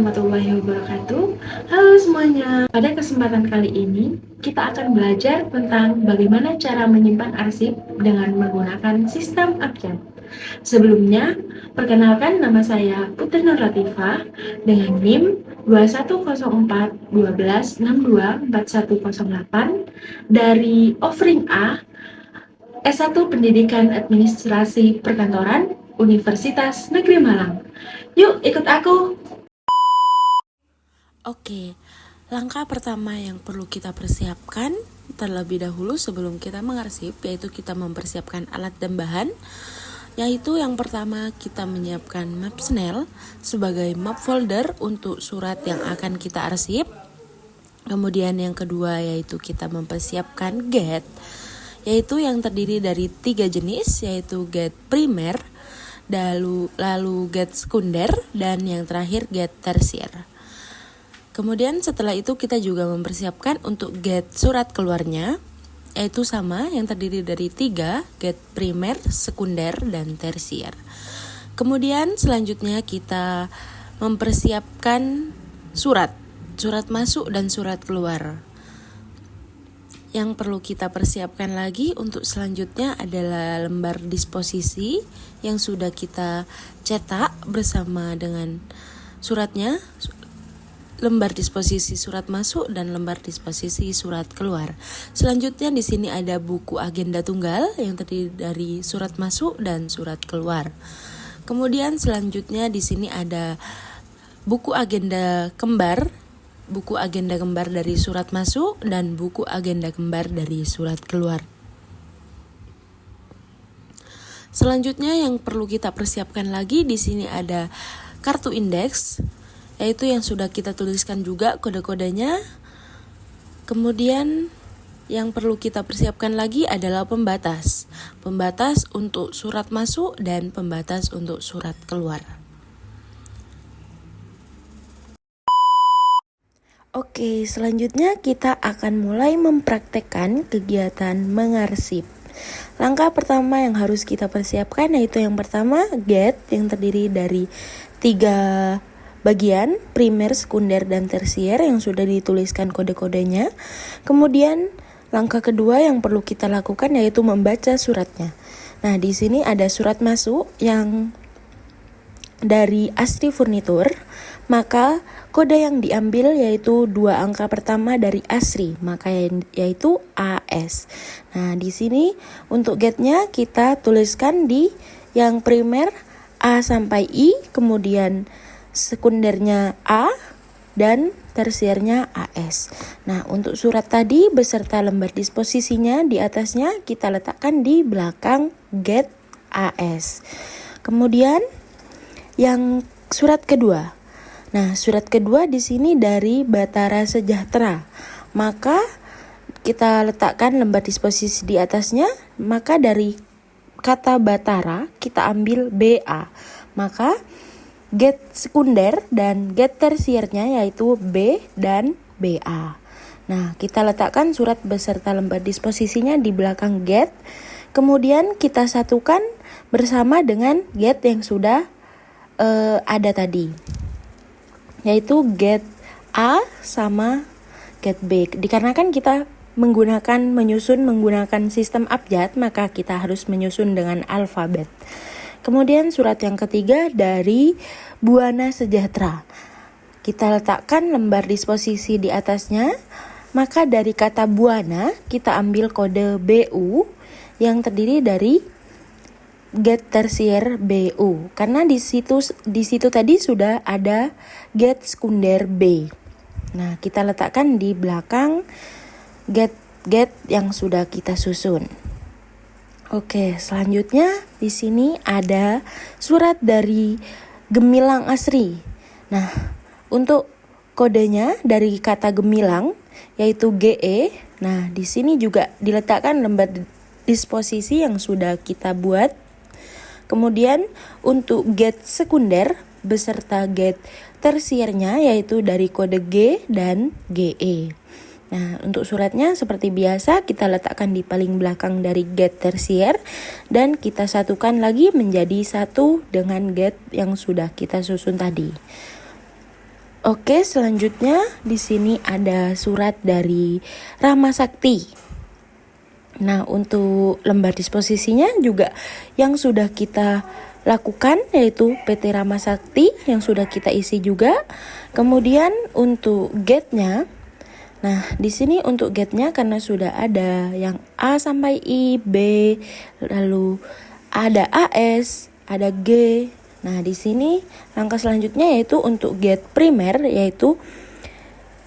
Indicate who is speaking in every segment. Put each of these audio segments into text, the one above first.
Speaker 1: warahmatullahi wabarakatuh. Halo semuanya. Pada kesempatan kali ini, kita akan belajar tentang bagaimana cara menyimpan arsip dengan menggunakan sistem abjad. Sebelumnya, perkenalkan nama saya Putri Nur Latifah dengan NIM 2104 12 62 4108 dari offering A S1 Pendidikan Administrasi Perkantoran Universitas Negeri Malang. Yuk ikut aku.
Speaker 2: Oke, langkah pertama yang perlu kita persiapkan terlebih dahulu sebelum kita mengarsip, yaitu kita mempersiapkan alat dan bahan. Yaitu yang pertama kita menyiapkan map Snell sebagai map folder untuk surat yang akan kita arsip. Kemudian yang kedua yaitu kita mempersiapkan get, yaitu yang terdiri dari 3 jenis, yaitu get primer, lalu get sekunder, dan yang terakhir get tersier. Kemudian setelah itu kita juga mempersiapkan untuk get surat keluarnya, yaitu sama yang terdiri dari 3, get primer, sekunder, dan tersier. Kemudian selanjutnya kita mempersiapkan surat masuk dan surat keluar. Yang perlu kita persiapkan lagi untuk selanjutnya adalah lembar disposisi yang sudah kita cetak bersama dengan suratnya, lembar disposisi surat masuk dan lembar disposisi surat keluar. Selanjutnya di sini ada buku agenda tunggal yang terdiri dari surat masuk dan surat keluar. Kemudian selanjutnya di sini ada buku agenda kembar dari surat masuk dan buku agenda kembar dari surat keluar. Selanjutnya yang perlu kita persiapkan lagi di sini ada kartu indeks, yaitu yang sudah kita tuliskan juga kode-kodenya. Kemudian yang perlu kita persiapkan lagi adalah pembatas untuk surat masuk dan pembatas untuk surat keluar. Oke, selanjutnya kita akan mulai mempraktekkan kegiatan mengarsip. Langkah pertama yang harus kita persiapkan yaitu yang pertama get yang terdiri dari 3 bagian, primer, sekunder, dan tersier yang sudah dituliskan kode-kodenya. Kemudian langkah kedua yang perlu kita lakukan yaitu membaca suratnya. Nah, di sini ada surat masuk yang dari Asri Furnitur, maka kode yang diambil yaitu 2 angka pertama dari Asri, maka yaitu AS. Nah, di sini untuk getnya kita tuliskan di yang primer A sampai I, kemudian sekundernya A, dan tersiernya AS. Nah, untuk surat tadi beserta lembar disposisinya di atasnya kita letakkan di belakang get AS. Kemudian yang surat kedua. Nah, surat kedua di sini dari Batara Sejahtera. Maka kita letakkan lembar disposisi di atasnya, maka dari kata Batara kita ambil BA. Maka get sekunder dan get tersiernya yaitu B dan BA. Nah, kita letakkan surat beserta lembar disposisinya di belakang get. Kemudian kita satukan bersama dengan get yang sudah ada tadi, yaitu get A sama get B. Dikarenakan kita menyusun menggunakan sistem abjad, maka kita harus menyusun dengan alfabet. Kemudian surat yang ketiga dari Buana Sejahtera. Kita letakkan lembar disposisi di atasnya, maka dari kata Buana kita ambil kode BU yang terdiri dari get tersier BU, karena di situ tadi sudah ada get sekunder B. Nah, kita letakkan di belakang get yang sudah kita susun. Oke, selanjutnya di sini ada surat dari Gemilang Asri. Nah, untuk kodenya dari kata gemilang yaitu GE. Nah, di sini juga diletakkan lembar disposisi yang sudah kita buat. Kemudian untuk get sekunder beserta get tersiernya yaitu dari kode G dan GE. Nah, untuk suratnya seperti biasa kita letakkan di paling belakang dari get tersier dan kita satukan lagi menjadi satu dengan get yang sudah kita susun tadi. Oke, selanjutnya di sini ada surat dari Rama Sakti. Nah, untuk lembar disposisinya juga yang sudah kita lakukan yaitu PT Rama Sakti yang sudah kita isi juga. Kemudian untuk gate-nya, nah di sini untuk gate-nya karena sudah ada yang A sampai I, B, lalu ada AS, ada G. Nah, di sini langkah selanjutnya yaitu untuk gate primer yaitu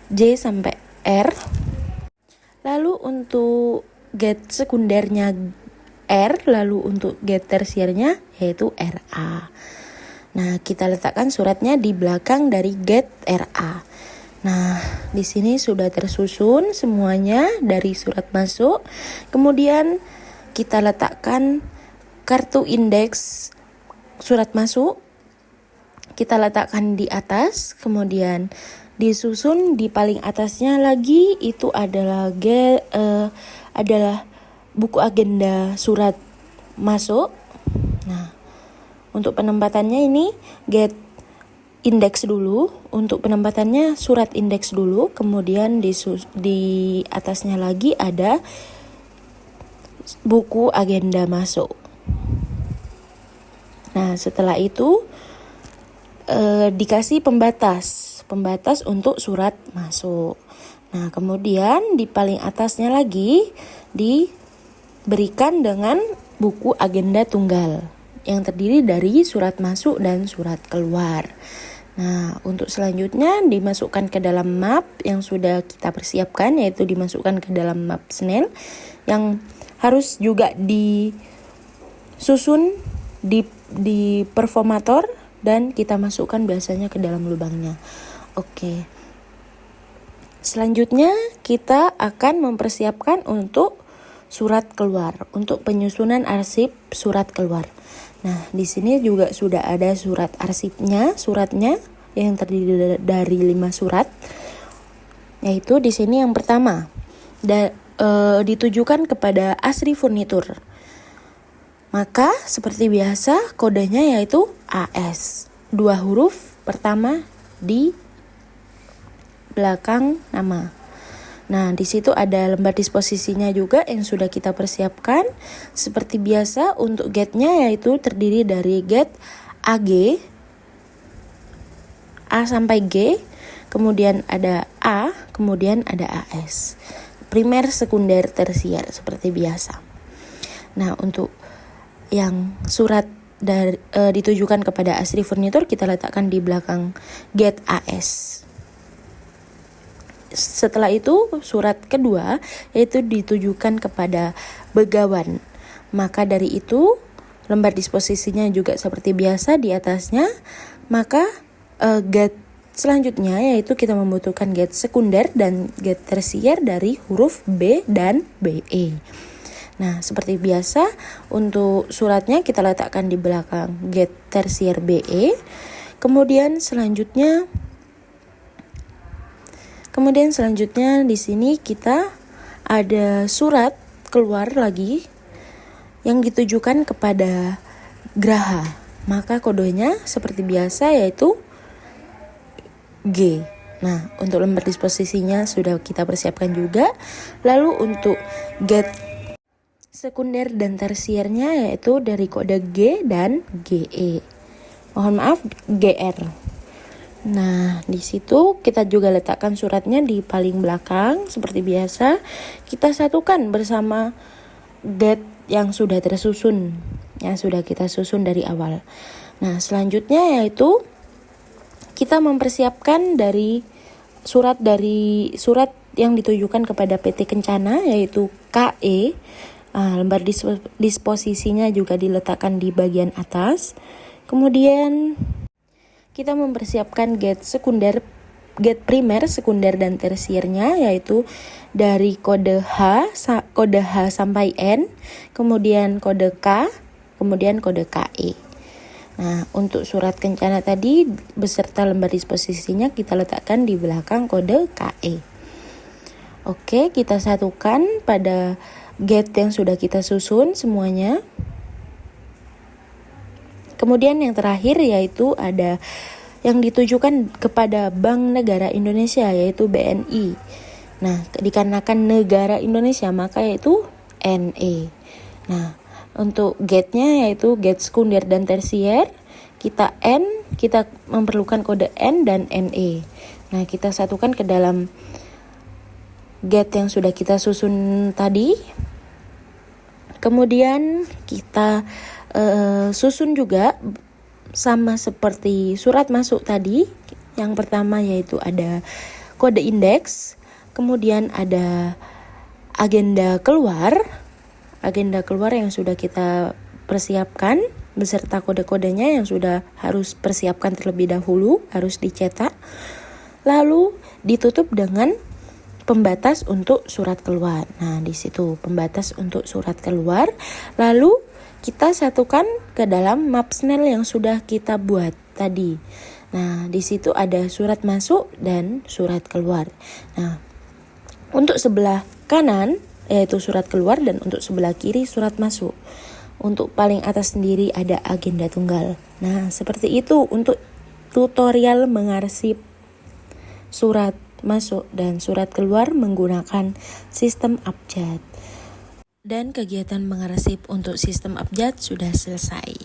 Speaker 2: J sampai R. Lalu untuk gate sekundernya R, lalu untuk gate tersiernya yaitu RA. Nah, kita letakkan suratnya di belakang dari gate RA. Nah, di sini sudah tersusun semuanya dari surat masuk. Kemudian kita letakkan kartu indeks surat masuk, kita letakkan di atas, kemudian disusun di paling atasnya lagi itu adalah buku agenda surat masuk. Nah, untuk penempatannya ini get indeks dulu, untuk penempatannya surat indeks dulu, kemudian di atasnya lagi ada buku agenda masuk. Nah, setelah itu dikasih pembatas untuk surat masuk. Nah, kemudian di paling atasnya lagi diberikan dengan buku agenda tunggal yang terdiri dari surat masuk dan surat keluar. Nah, untuk selanjutnya dimasukkan ke dalam map yang sudah kita persiapkan, yaitu dimasukkan ke dalam map Snell yang harus juga disusun di performator dan kita masukkan biasanya ke dalam lubangnya. Oke. Selanjutnya kita akan mempersiapkan untuk surat keluar, untuk penyusunan arsip surat keluar. Nah, di sini juga sudah ada suratnya yang terdiri dari 5 surat. Yaitu di sini yang pertama ditujukan kepada Asri Furnitur. Maka seperti biasa kodenya yaitu AS. 2 huruf pertama di belakang nama. Nah, di situ ada lembar disposisinya juga yang sudah kita persiapkan. Seperti biasa untuk gate-nya yaitu terdiri dari gate AG, A sampai G, kemudian ada A, kemudian ada AS. Primer, sekunder, tersier seperti biasa. Nah, untuk yang surat ditujukan kepada Asri Furnitur kita letakkan di belakang gate AS. Setelah itu surat kedua yaitu ditujukan kepada Begawan. Maka dari itu lembar disposisinya juga seperti biasa di atasnya. Maka gate selanjutnya yaitu kita membutuhkan gate sekunder dan gate tersier dari huruf B dan BE. Nah, seperti biasa untuk suratnya kita letakkan di belakang gate tersier BE. Kemudian selanjutnya di sini kita ada surat keluar lagi yang ditujukan kepada Graha. Maka kodenya seperti biasa yaitu G. Nah, untuk lembar disposisinya sudah kita persiapkan juga. Lalu untuk gate sekunder dan tersiernya yaitu dari kode G dan GE. Mohon maaf, GR. Nah, di situ kita juga letakkan suratnya di paling belakang seperti biasa. Kita satukan bersama gate yang sudah tersusun, yang sudah kita susun dari awal. Nah, selanjutnya yaitu kita mempersiapkan dari surat yang ditujukan kepada PT Kencana yaitu KE. Lembar disposisinya juga diletakkan di bagian atas. Kemudian kita mempersiapkan gate primer, sekunder dan tersiernya yaitu dari kode H sampai N, kemudian kode K, kemudian kode KE. Nah, untuk surat Kencana tadi beserta lembar disposisinya kita letakkan di belakang kode KE. Oke, kita satukan pada gate yang sudah kita susun semuanya. Kemudian yang terakhir yaitu ada yang ditujukan kepada Bank Negara Indonesia yaitu BNI. Nah, dikarenakan negara Indonesia maka yaitu NE. Nah, untuk gate-nya yaitu gate sekunder dan tersier, kita memerlukan kode N dan NE. Nah, kita satukan ke dalam gate yang sudah kita susun tadi. Kemudian kita susun juga sama seperti surat masuk tadi. Yang pertama yaitu ada kode indeks, kemudian ada agenda keluar yang sudah kita persiapkan beserta kode-kodenya yang sudah harus persiapkan terlebih dahulu, harus dicetak. Lalu ditutup dengan pembatas untuk surat keluar. Nah, di situ pembatas untuk surat keluar. Lalu kita satukan ke dalam Mapsnel yang sudah kita buat tadi. Nah, di situ ada surat masuk dan surat keluar. Nah, untuk sebelah kanan yaitu surat keluar dan untuk sebelah kiri surat masuk. Untuk paling atas sendiri ada agenda tunggal. Nah, seperti itu untuk tutorial mengarsip surat masuk dan surat keluar menggunakan sistem abjad. Dan kegiatan mengarsip untuk sistem abjad sudah selesai.